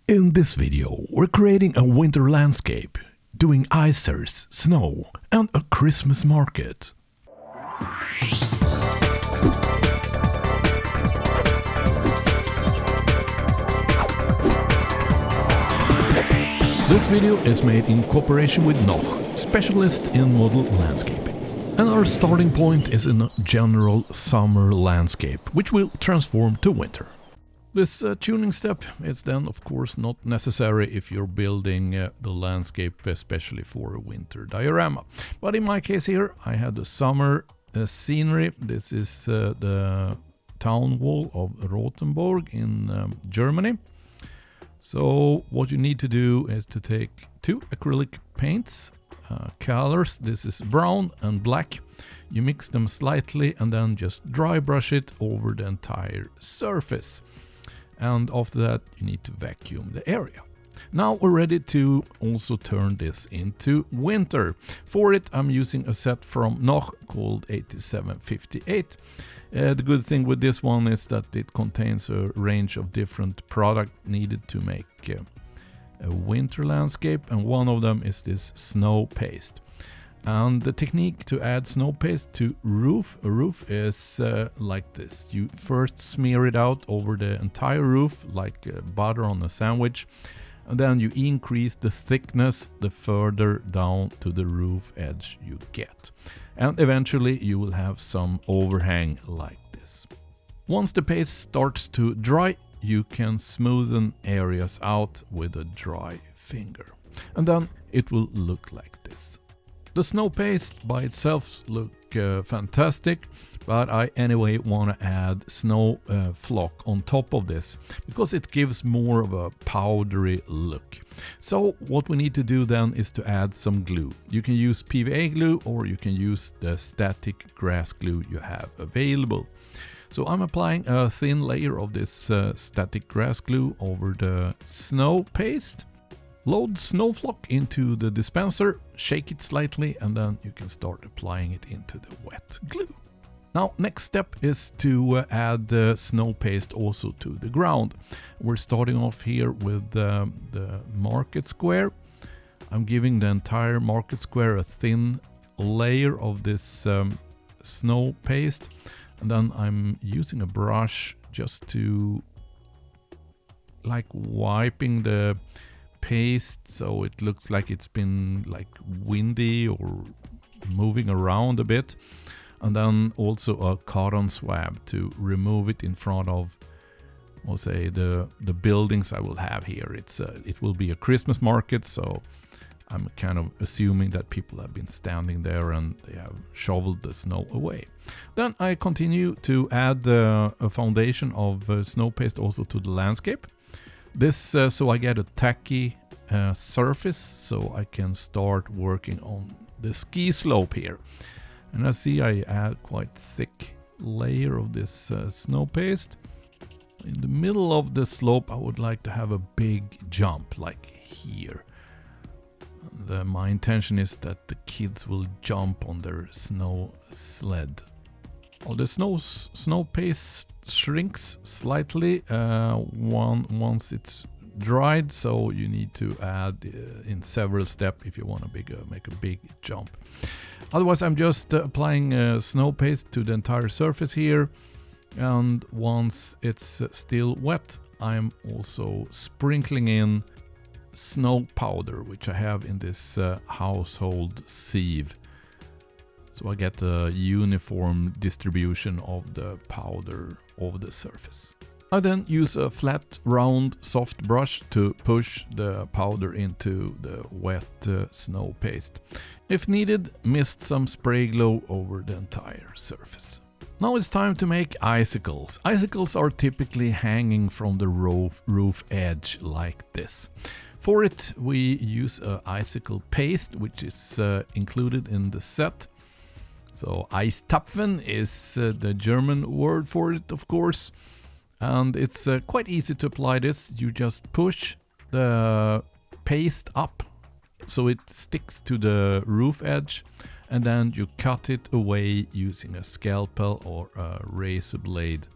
In this video, we're creating a winter landscape, doing icers, snow, and a Christmas market. This video is made in cooperation with Noch, specialist in model landscaping. And our starting point is in a general summer landscape, which will transform to winter. This tuning step is then of course not necessary if you're building the landscape especially for a winter diorama. But in my case here I had the summer scenery. This is the town wall of Rothenburg in Germany. So what you need to do is to take two acrylic paints, colors. This is brown and black. You mix them slightly and then just dry brush it over the entire surface. And after that you need to vacuum the area. Now we're ready to also turn this into winter. For it I'm using a set from Noch called 8758. The good thing with this one is that it contains a range of different products needed to make a winter landscape, and one of them is this snow paste. And the technique to add snow paste to a roof is like this. You first smear it out over the entire roof like butter on a sandwich, and then you increase the thickness the further down to the roof edge you get. And eventually you will have some overhang like this. Once the paste starts to dry, you can smoothen areas out with a dry finger. And then it will look like this. The snow paste by itself look fantastic, but I anyway want to add snow flock on top of this because it gives more of a powdery look. So what we need to do then is to add some glue. You can use PVA glue or you can use the static grass glue you have available. So I'm applying a thin layer of this static grass glue over the snow paste. Load snow flock into the dispenser, shake it slightly, and then you can start applying it into the wet glue. Now, next step is to add the snow paste also to the ground. We're starting off here with the market square. I'm giving the entire market square a thin layer of this snow paste, and then I'm using a brush just to like wiping the paste so it looks like it's been like windy or moving around a bit, and then also a cotton swab to remove it in front of, we'll say, the buildings I will have here. It will be a Christmas market, so I'm kind of assuming that people have been standing there and they have shoveled the snow away. Then I continue to add a foundation of snow paste also to the landscape. This so I get a tacky surface so I can start working on the ski slope here. And I see I add quite thick layer of this snow paste. In the middle of the slope I would like to have a big jump like here. And, my intention is that the kids will jump on their snow sled. Oh, the snow paste shrinks slightly once it's dried, so you need to add in several steps if you want to make a big jump. Otherwise, I'm just applying snow paste to the entire surface here, and once it's still wet, I'm also sprinkling in snow powder, which I have in this household sieve. So I get a uniform distribution of the powder over the surface. I then use a flat, round, soft brush to push the powder into the wet snow paste. If needed, mist some spray glue over the entire surface. Now it's time to make icicles. Icicles are typically hanging from the roof edge like this. For it, we use a icicle paste, which is included in the set. So Eistapfen is the German word for it, of course. And it's quite easy to apply this. You just push the paste up so it sticks to the roof edge, and then you cut it away using a scalpel or a razor blade.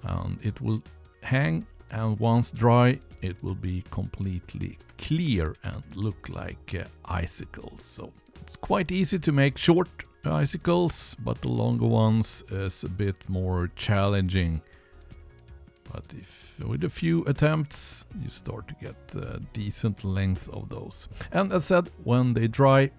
And it will hang and once dry it will be completely clear and look like icicles. So it's quite easy to make short icicles, but the longer ones is a bit more challenging. But if with a few attempts you start to get a decent length of those. And as said, when they dry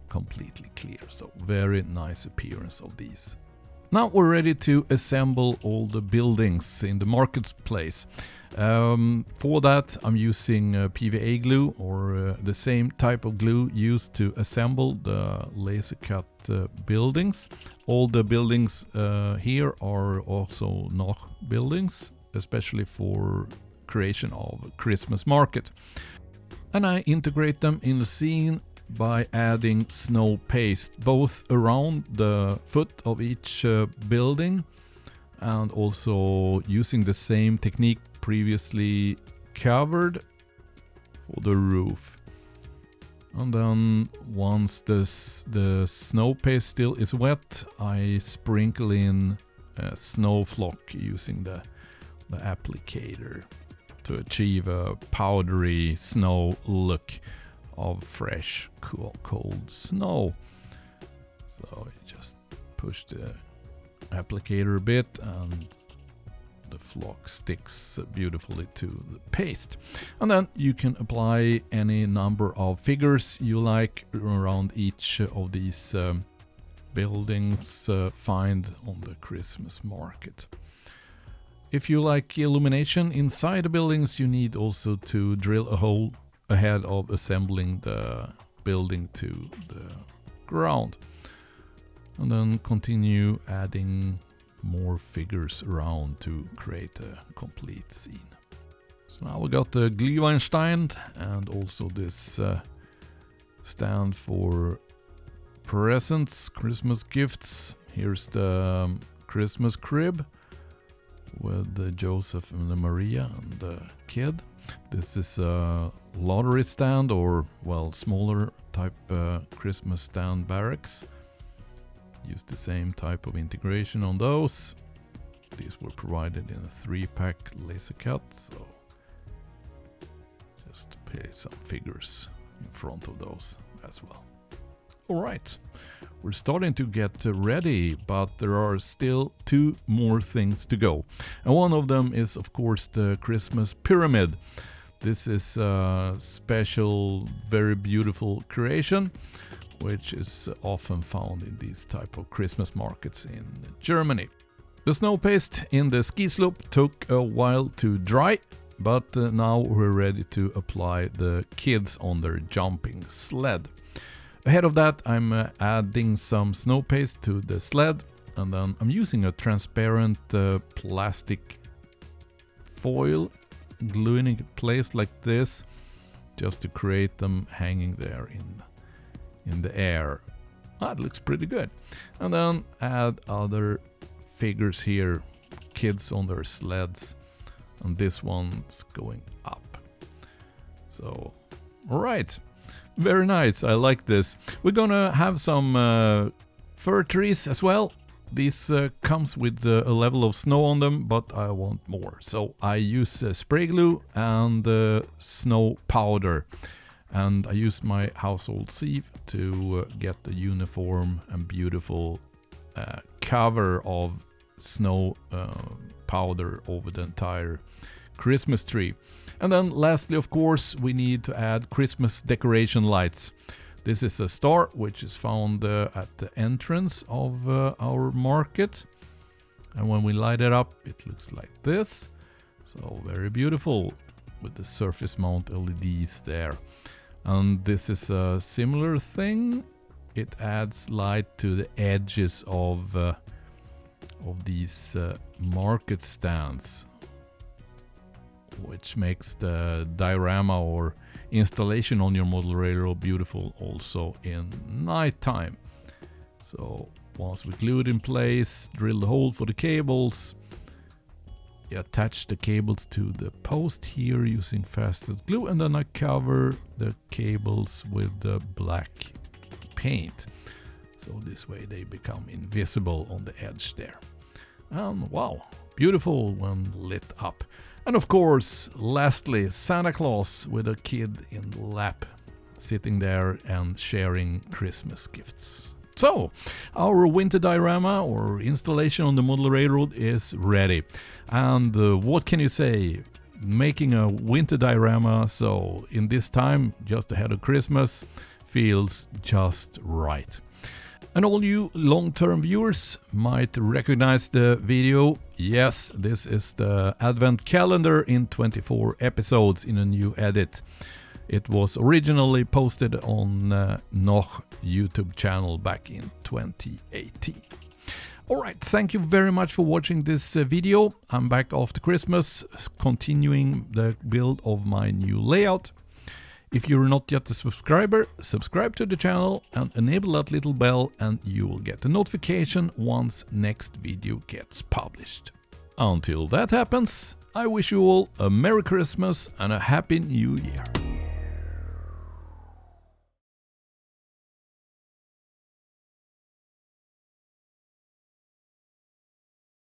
completely clear. So very nice appearance of these. Now we're ready to assemble all the buildings in the marketplace. For that I'm using PVA glue, or the same type of glue used to assemble the laser cut buildings. All the buildings here are also Noch buildings, especially for creation of a Christmas market. And I integrate them in the scene by adding snow paste both around the foot of each building, and also using the same technique previously covered for the roof. And then once the snow paste still is wet, I sprinkle in a snow flock using the applicator to achieve a powdery snow look of fresh, cold snow. So you just push the applicator a bit and the flock sticks beautifully to the paste. And then you can apply any number of figures you like around each of these buildings find on the Christmas market. If you like illumination inside the buildings, you need also to drill a hole ahead of assembling the building to the ground, and then continue adding more figures around to create a complete scene. So now we got the Glühwein stand and also this stand for presents, Christmas gifts. Here's the Christmas crib with the Joseph and the Maria and the kid. This is a lottery stand, or well, smaller type Christmas stand barracks. Use the same type of integration on those. These were provided in a 3-pack laser cut, so just place some figures in front of those as well. Alright, we're starting to get ready, but there are still 2 more things to go. And one of them is of course the Christmas pyramid. This is a special, very beautiful creation, which is often found in these type of Christmas markets in Germany. The snow paste in the ski slope took a while to dry, but now we're ready to apply the kids on their jumping sled. Ahead of that, I'm adding some snow paste to the sled, and then I'm using a transparent plastic foil, gluing it in place like this, just to create them hanging there in the air. That looks pretty good. And then add other figures here, kids on their sleds, and this one's going up. So, alright. Very nice, I like this. We're gonna have some fir trees as well. This comes with a level of snow on them, but I want more. So I use spray glue and snow powder. And I used my household sieve to get the uniform and beautiful cover of snow powder over the entire Christmas tree. And then lastly, of course, we need to add Christmas decoration lights. This is a star which is found at the entrance of our market. And when we light it up, it looks like this. So very beautiful with the surface mount LEDs there. And this is a similar thing. It adds light to the edges of these market stands, which makes the diorama or installation on your model railroad beautiful also in nighttime. So once we glue it in place, drill the hole for the cables, attach the cables to the post here using fastened glue, and then I cover the cables with the black paint. So this way they become invisible on the edge there. And wow, beautiful when lit up. And of course, lastly, Santa Claus with a kid in the lap, sitting there and sharing Christmas gifts. So, our winter diorama or installation on the model railroad is ready. And what can you say? Making a winter diorama, so in this time, just ahead of Christmas, feels just right. And all you long-term viewers might recognize the video. Yes, this is the Advent calendar in 24 episodes in a new edit. It was originally posted on Noch YouTube channel back in 2018. Alright, thank you very much for watching this video. I'm back after Christmas, continuing the build of my new layout. If you're not yet a subscriber, subscribe to the channel and enable that little bell and you will get a notification once next video gets published. Until that happens, I wish you all a Merry Christmas and a Happy New Year.